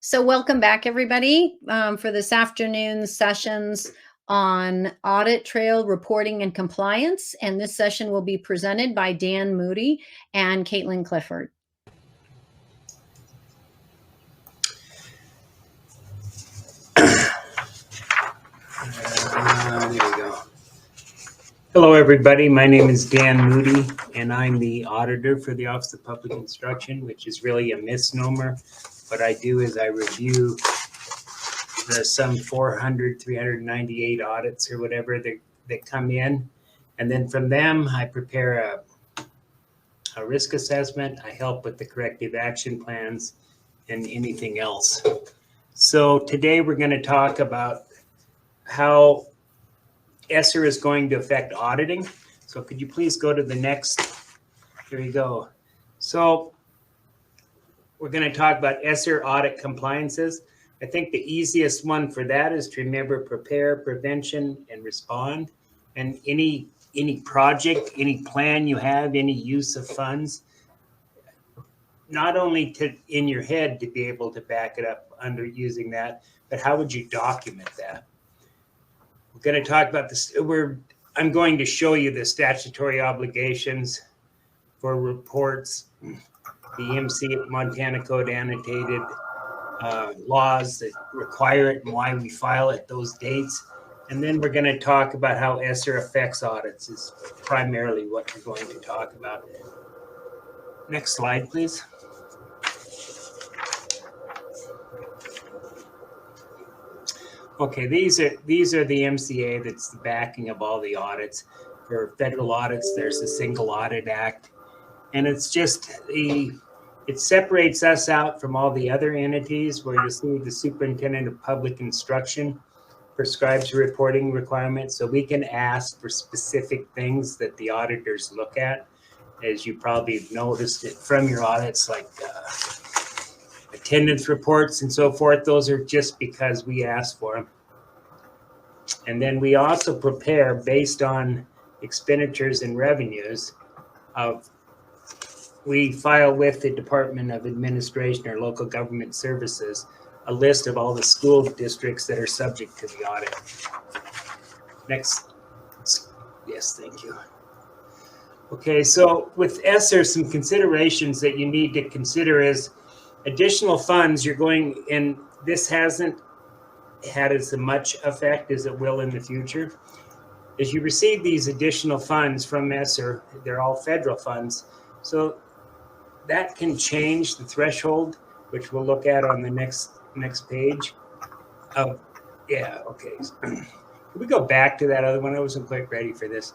So welcome back, everybody, for this afternoon's sessions on audit trail reporting and compliance. And this session will be presented by Dan Moody and Caitlin Clifford. There we go. Hello, everybody. My name is Dan Moody, and I'm the auditor for the Office of Public Instruction, which is really a misnomer. What I do is I review the some 398 audits or whatever that come in. And then from them, I prepare a risk assessment. I help with the corrective action plans and anything else. So today we're going to talk about how ESSER is going to affect auditing. So could you please go to the next? Here we go. So we're going to talk about ESSER audit compliances. I think the easiest one for that is to remember prepare, prevention, and respond. And any project, any plan you have, any use of funds, not only in your head to be able to back it up under using that, but how would you document that? We're going to talk about this. I'm going to show you the statutory obligations for reports, the MC Montana Code annotated laws that require it and why we file at those dates. And then we're going to talk about how ESSER affects audits is primarily what we're going to talk about. Next slide, please. Okay, these are the MCA that's the backing of all the audits. For federal audits, there's the Single Audit Act. And it's just it separates us out from all the other entities where you see the Superintendent of Public Instruction prescribes reporting requirements. So we can ask for specific things that the auditors look at. As you probably noticed it from your audits, like attendance reports and so forth, those are just because we asked for them. And then we also prepare based on expenditures and revenues we file with the Department of Administration or Local Government Services a list of all the school districts that are subject to the audit. Next. Yes, thank you. Okay, so with ESSER, some considerations that you need to consider is additional funds you're going, and this hasn't had as much effect as it will in the future. As you receive these additional funds from ESSER, they're all federal funds. So that can change the threshold, which we'll look at on the next page. Yeah, okay. Can we go back to that other one? I wasn't quite ready for this.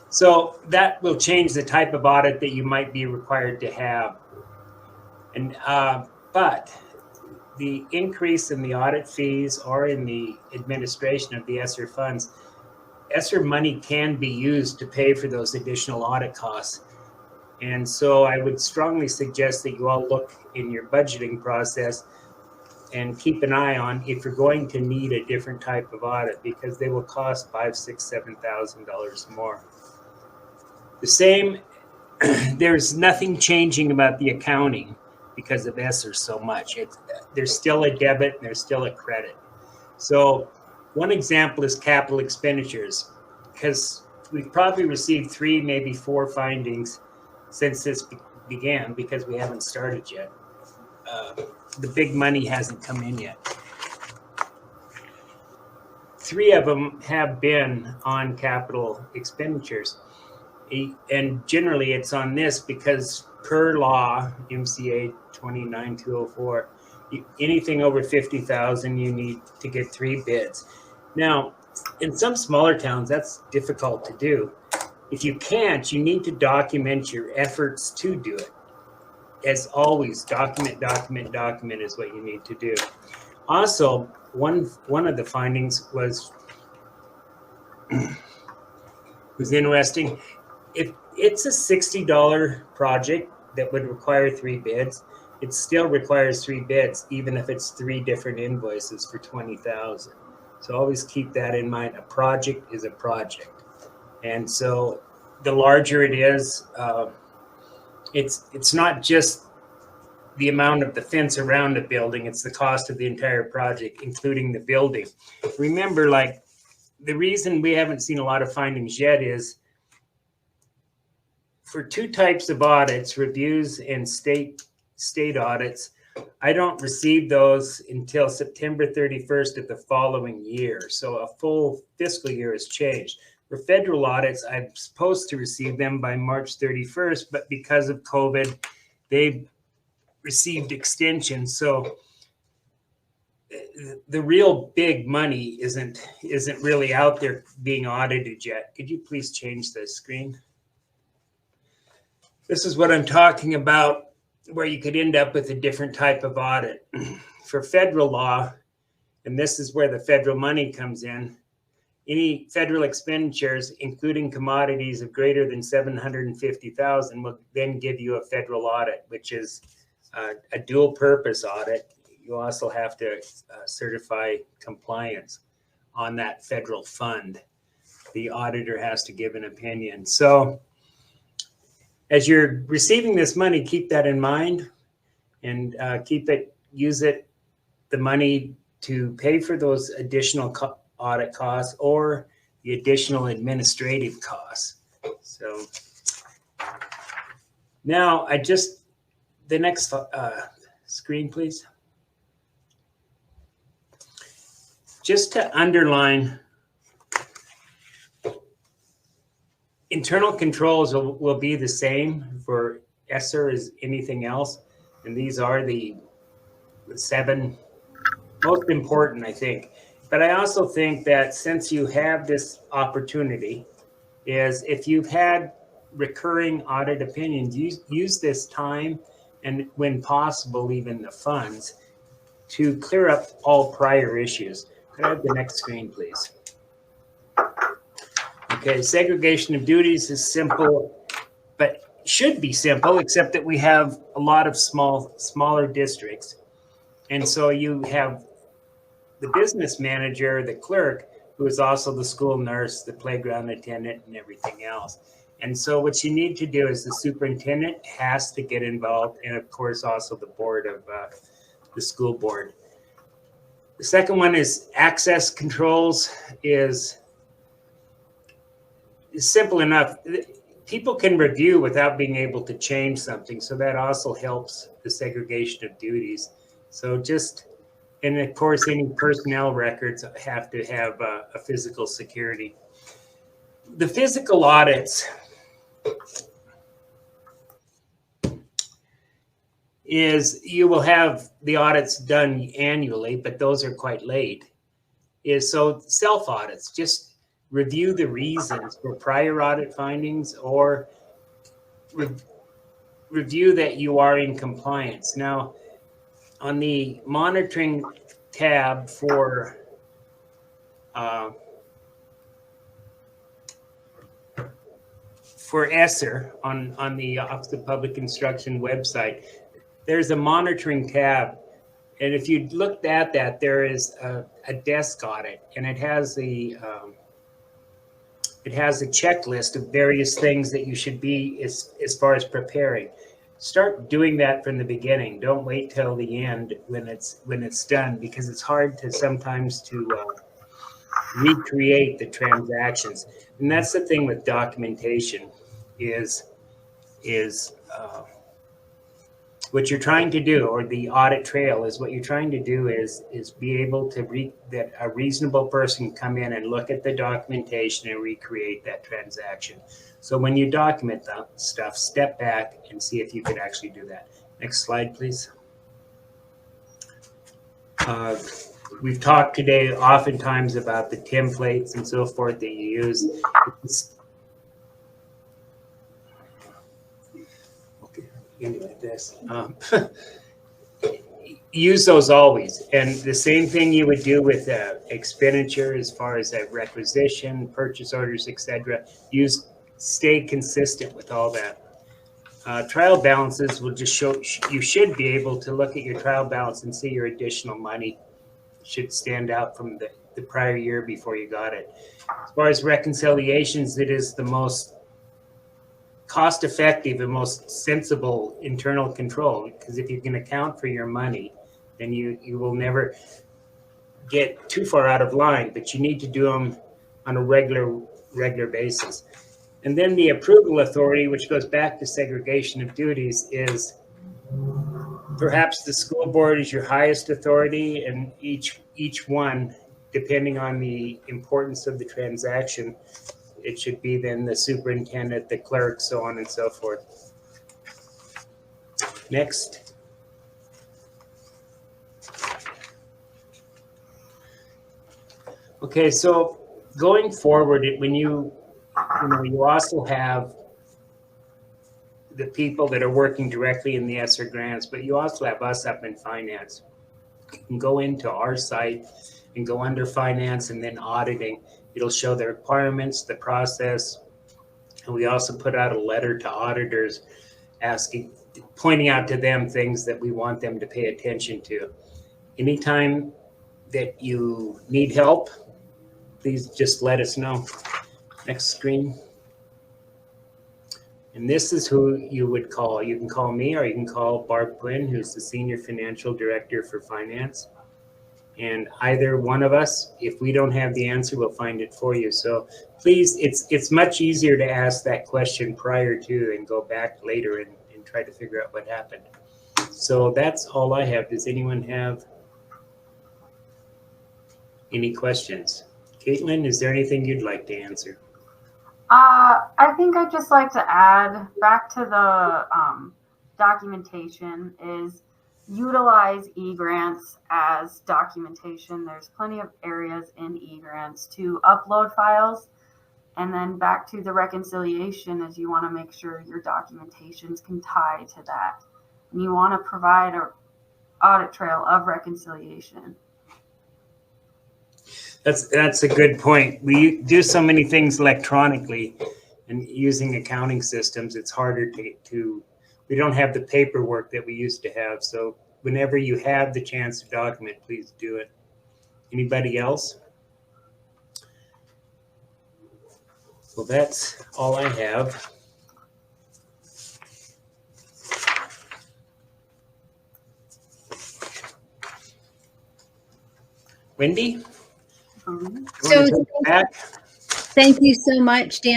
So that will change the type of audit that you might be required to have. And but the increase in the audit fees or in the administration of the ESSER funds, ESSER money can be used to pay for those additional audit costs. And so I would strongly suggest that you all look in your budgeting process and keep an eye on if you're going to need a different type of audit, because they will cost $5,000, $6,000, $7,000 more. The same, there's nothing changing about the accounting because of ESSER so much. There's still a debit, and there's still a credit. So one example is capital expenditures, because we've probably received 3, maybe 4 findings since this began, because we haven't started yet. The big money hasn't come in yet. 3 of them have been on capital expenditures. And generally it's on this because per law, MCA 29204, anything over 50,000, you need to get 3 bids. Now, in some smaller towns, that's difficult to do. If you can't, you need to document your efforts to do it. As always, document is what you need to do. Also, one of the findings was interesting. If it's a $60 project that would require 3 bids, it still requires 3 bids, even if it's 3 different invoices for $20,000. So always keep that in mind. A project is a project. And so the larger it is, it's not just the amount of the fence around the building. It's the cost of the entire project, including the building. Remember, like, the reason we haven't seen a lot of findings yet is for two types of audits, reviews and state audits, I don't receive those until September 31st of the following year. So a full fiscal year has changed. For federal audits, I'm supposed to receive them by March 31st, but because of COVID, they've received extensions. So the real big money isn't really out there being audited yet. Could you please change the screen? This is what I'm talking about, where you could end up with a different type of audit. For federal law, and this is where the federal money comes in, any federal expenditures, including commodities of greater than $750,000, will then give you a federal audit, which is a dual purpose audit. You also have to certify compliance on that federal fund. The auditor has to give an opinion. So as you're receiving this money, keep that in mind and use the money to pay for those additional audit costs or the additional administrative costs. So now the next screen, please. Just to underline, internal controls will be the same for ESSER as anything else. And these are the 7 most important, I think. But I also think that since you have this opportunity, is if you've had recurring audit opinions, use this time and when possible, even the funds to clear up all prior issues. Could I have the next screen, please? Okay, segregation of duties is simple, but should be simple, except that we have a lot of smaller districts. And so you have the business manager, the clerk, who is also the school nurse, the playground attendant, and everything else. And so what you need to do is the superintendent has to get involved, and of course also the board of the school board. The second one is access controls is simple enough. People can review without being able to change something, so that also helps the segregation of duties. So and of course, any personnel records have to have a physical security. The physical audits is you will have the audits done annually, but those are quite late. So self audits, just review the reasons for prior audit findings or review that you are in compliance. Now, on the monitoring tab for ESSER on the Office of Public Instruction website, there's a monitoring tab. And if you looked at that, there is a desk audit, and it has a checklist of various things that you should be as far as preparing. Start doing that from the beginning. Don't wait till the end when it's done, because it's hard to sometimes to recreate the transactions. And that's the thing with documentation is what you're trying to do, or the audit trail is what you're trying to do is be able to that a reasonable person can come in and look at the documentation and recreate that transaction. So when you document that stuff, step back and see if you can actually do that. Next slide, please. We've talked today oftentimes about the templates and so forth that you use. Like this. Use those always, and the same thing you would do with expenditure as far as requisition, purchase orders, etc. Stay consistent with all that. Trial balances will just show, you should be able to look at your trial balance and see your additional money should stand out from the prior year before you got it. As far as reconciliations, it is the most cost effective and most sensible internal control. Because if you can account for your money, then you will never get too far out of line, but you need to do them on a regular basis. And then the approval authority, which goes back to segregation of duties, is perhaps the school board is your highest authority, and each one, depending on the importance of the transaction, it should be then the superintendent, the clerk, so on and so forth. Next. Okay, so going forward, when you also have the people that are working directly in the ESSER grants, but you also have us up in finance. You can go into our site and go under finance and then auditing. It'll show the requirements, the process, and we also put out a letter to auditors pointing out to them things that we want them to pay attention to. Anytime that you need help, please just let us know. Next screen. And this is who you would call. You can call me, or you can call Barb Quinn, who's the Senior Financial Director for Finance. And either one of us, if we don't have the answer, we'll find it for you. So please, it's much easier to ask that question prior to and go back later and try to figure out what happened. So that's all I have. Does anyone have any questions? Caitlin, is there anything you'd like to answer? I think I'd just like to add back to the documentation is utilize e-grants as documentation. There's plenty of areas in e-grants to upload files. And then back to the reconciliation is you want to make sure your documentations can tie to that. And you want to provide an audit trail of reconciliation. That's a good point. We do so many things electronically, and using accounting systems, it's harder to we don't have the paperwork that we used to have. So whenever you have the chance to document, please do it. Anybody else? Well, that's all I have. Wendy? So thank you so much, Dan.